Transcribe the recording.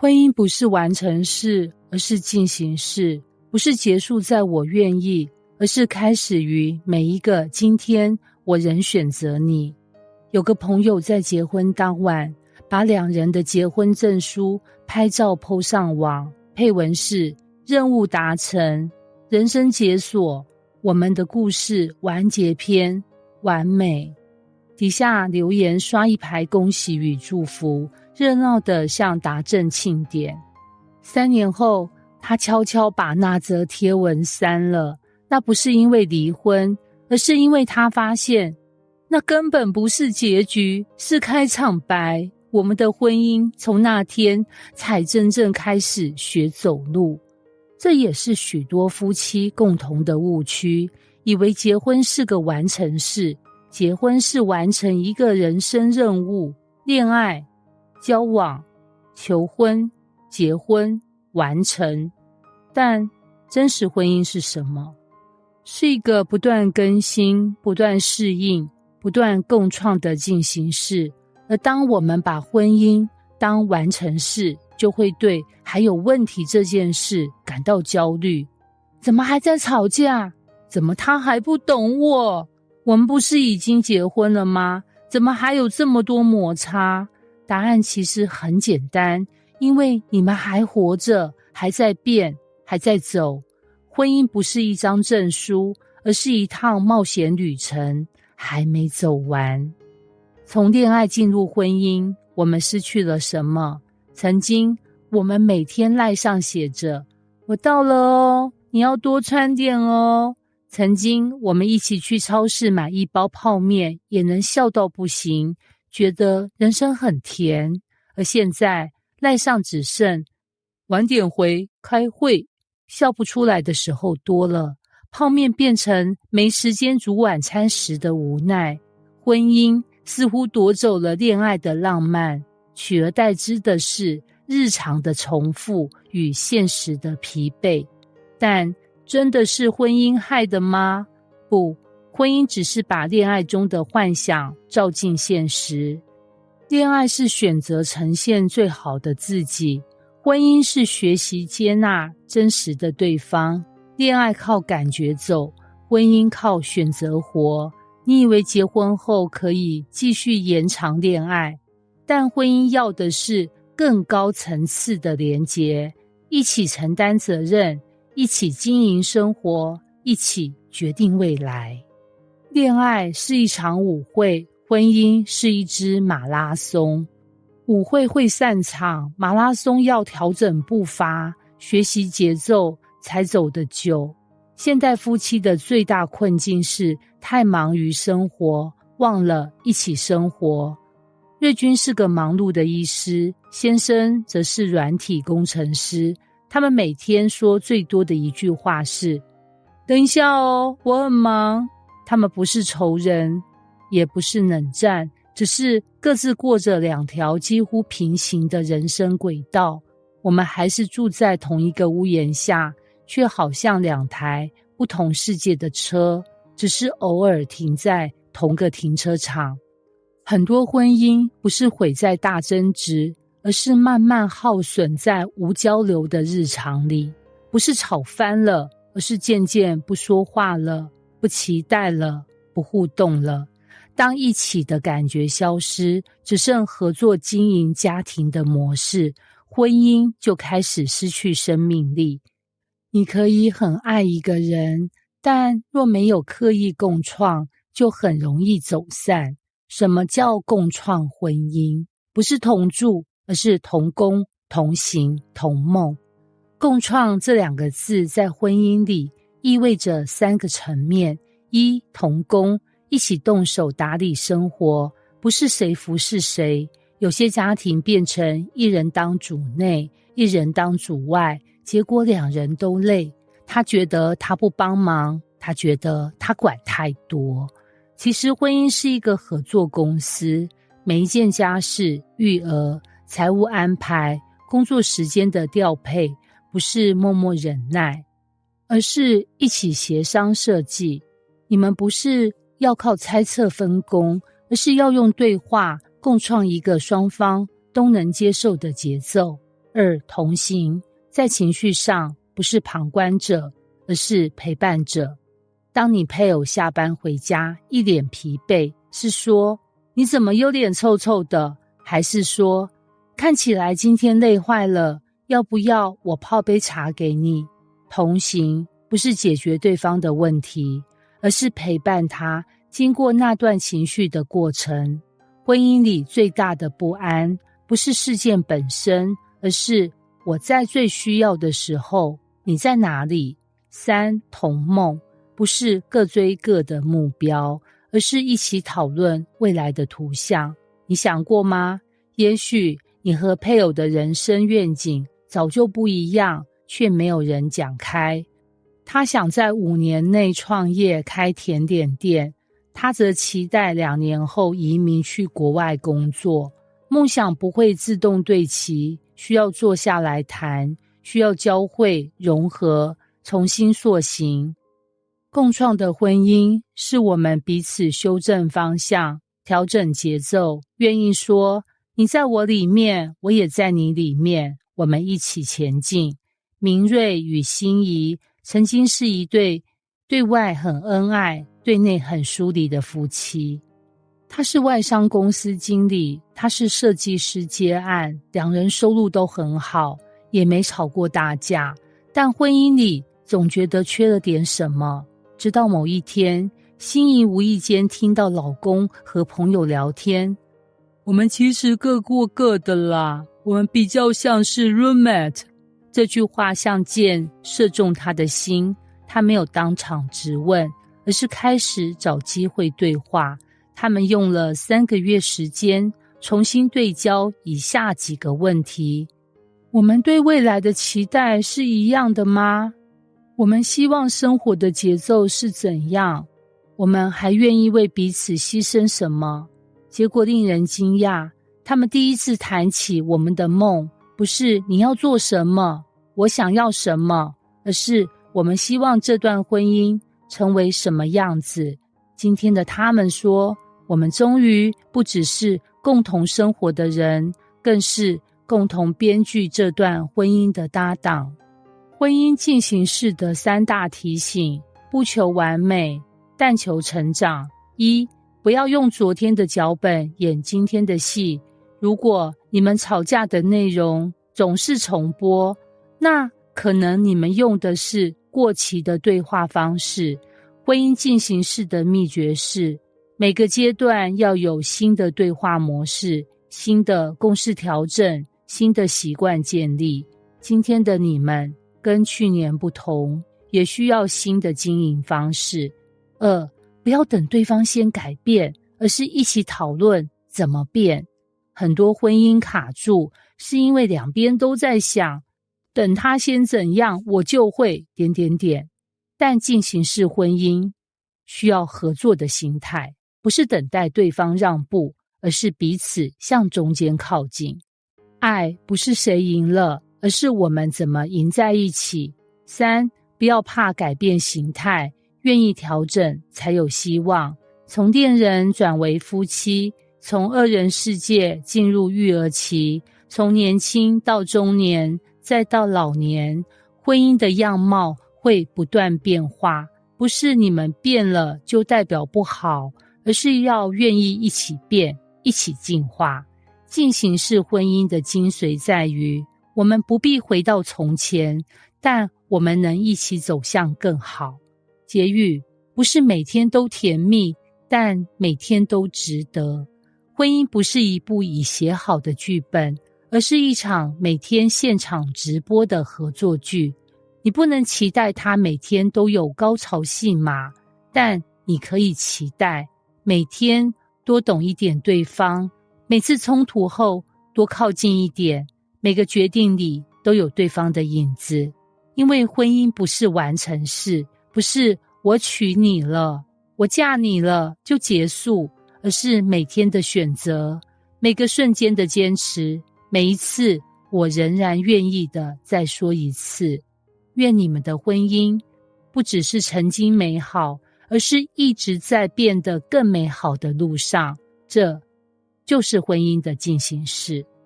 婚姻不是完成式，而是进行式；不是结束在我愿意，而是开始于每一个今天我仍选择你。有个朋友在结婚当晚，把两人的结婚证书拍照 po 上网，配文是任务达成，人生解锁，我们的故事完结篇，完美。底下留言刷一排恭喜与祝福，热闹的像达阵庆典。3年后，他悄悄把那则贴文删了，那不是因为离婚，而是因为他发现那根本不是结局，是开场白。我们的婚姻从那天才真正开始学走路。这也是许多夫妻共同的误区，以为结婚是个完成式，结婚是完成一个人生任务，恋爱、交往、求婚、结婚、完成。但真实婚姻是什么？是一个不断更新、不断适应、不断共创的进行式。而当我们把婚姻当完成式，就会对还有问题这件事感到焦虑。怎么还在吵架？怎么他还不懂我？我们不是已经结婚了吗？怎么还有这么多摩擦？答案其实很简单，因为你们还活着，还在变，还在走。婚姻不是一张证书，而是一趟冒险旅程，还没走完。从恋爱进入婚姻，我们失去了什么？曾经我们每天赖上写着我到了哦，你要多穿点哦。曾经我们一起去超市买一包泡面，也能笑到不行，觉得人生很甜。而现在赖上只剩晚点回，开会，笑不出来的时候多了。泡面变成没时间煮晚餐时的无奈。婚姻似乎夺走了恋爱的浪漫，取而代之的是日常的重复与现实的疲惫。但真的是婚姻害的吗？不，婚姻只是把恋爱中的幻想照进现实。恋爱是选择呈现最好的自己，婚姻是学习接纳真实的对方。恋爱靠感觉走，婚姻靠选择活。你以为结婚后可以继续延长恋爱，但婚姻要的是更高层次的连结，一起承担责任，一起经营生活，一起决定未来。恋爱是一场舞会，婚姻是一支马拉松。舞会会散场，马拉松要调整步伐，学习节奏才走得久。现代夫妻的最大困境是太忙于生活，忘了一起生活。瑞君是个忙碌的医师，先生则是软体工程师。他们每天说最多的一句话是等一下哦，我很忙。他们不是仇人，也不是冷战，只是各自过着两条几乎平行的人生轨道。我们还是住在同一个屋檐下，却好像两台不同世界的车，只是偶尔停在同个停车场。很多婚姻不是毁在大争执，而是慢慢耗损在无交流的日常里。不是吵翻了，而是渐渐不说话了，不期待了，不互动了。当一起的感觉消失，只剩合作经营家庭的模式，婚姻就开始失去生命力。你可以很爱一个人，但若没有刻意共创，就很容易走散。什么叫共创婚姻？不是同住，而是同工、同行、同梦。共创这2个字在婚姻里意味着3个层面：一、同工，一起动手打理生活，不是谁服侍谁。有些家庭变成一人当主内，一人当主外，结果2人都累。他觉得他不帮忙，他觉得他管太多。其实婚姻是一个合作公司，每一件家事、育儿、财务安排、工作时间的调配，不是默默忍耐，而是一起协商设计。你们不是要靠猜测分工，而是要用对话共创一个双方都能接受的节奏。2、同行，在情绪上不是旁观者，而是陪伴者。当你配偶下班回家一脸疲惫，是说你怎么有脸臭臭的，还是说看起来今天累坏了，要不要我泡杯茶给你？同行不是解决对方的问题，而是陪伴他经过那段情绪的过程。婚姻里最大的不安不是事件本身，而是我在最需要的时候你在哪里。3、同梦不是各追各的目标，而是一起讨论未来的图像。你想过吗？也许你和配偶的人生愿景早就不一样，却没有人讲开。他想在5年内创业开甜点店，他则期待2年后移民去国外工作。梦想不会自动对齐，需要坐下来谈，需要交汇、融合，重新塑形。共创的婚姻是我们彼此修正方向，调整节奏，愿意说你在我里面，我也在你里面，我们一起前进。明瑞与心怡曾经是一对对外很恩爱，对内很疏离的夫妻。他是外商公司经理，他是设计师接案，两人收入都很好，也没吵过大架，但婚姻里总觉得缺了点什么。直到某一天，心怡无意间听到老公和朋友聊天，我们其实各过各的啦，我们比较像是 roommate。 这句话像箭射中他的心，他没有当场质问，而是开始找机会对话。他们用了3个月时间重新对焦以下几个问题：我们对未来的期待是一样的吗？我们希望生活的节奏是怎样？我们还愿意为彼此牺牲什么？结果令人惊讶，他们第一次谈起我们的梦，不是你要做什么，我想要什么，而是我们希望这段婚姻成为什么样子。今天的他们说，我们终于不只是共同生活的人，更是共同编剧这段婚姻的搭档。婚姻进行式的3大提醒：不求完美，但求成长。1、不要用昨天的脚本演今天的戏。如果你们吵架的内容总是重播，那可能你们用的是过期的对话方式。婚姻进行式的秘诀是，每个阶段要有新的对话模式，新的共识调整，新的习惯建立。今天的你们跟去年不同，也需要新的经营方式。2、不要等对方先改变，而是一起讨论怎么变。很多婚姻卡住，是因为两边都在想，等他先怎样，我就会……但进行式婚姻需要合作的心态，不是等待对方让步，而是彼此向中间靠近。爱不是谁赢了，而是我们怎么赢在一起。3、不要怕改变形态，愿意调整才有希望。从恋人转为夫妻，从2人世界进入育儿期，从年轻到中年，再到老年，婚姻的样貌会不断变化。不是你们变了就代表不好，而是要愿意一起变，一起进化。进行式婚姻的精髓在于，我们不必回到从前，但我们能一起走向更好。结语不是每天都甜蜜，但每天都值得。婚姻不是一部已写好的剧本，而是一场每天现场直播的合作剧。你不能期待它每天都有高潮戏码，但你可以期待每天多懂一点对方，每次冲突后多靠近一点，每个决定里都有对方的影子。因为婚姻不是完成式，不是我娶你了，我嫁你了就结束，而是每天的选择，每个瞬间的坚持，每一次我仍然愿意的再说一次。愿你们的婚姻不只是曾经美好，而是一直在变得更美好的路上。这就是婚姻的进行式。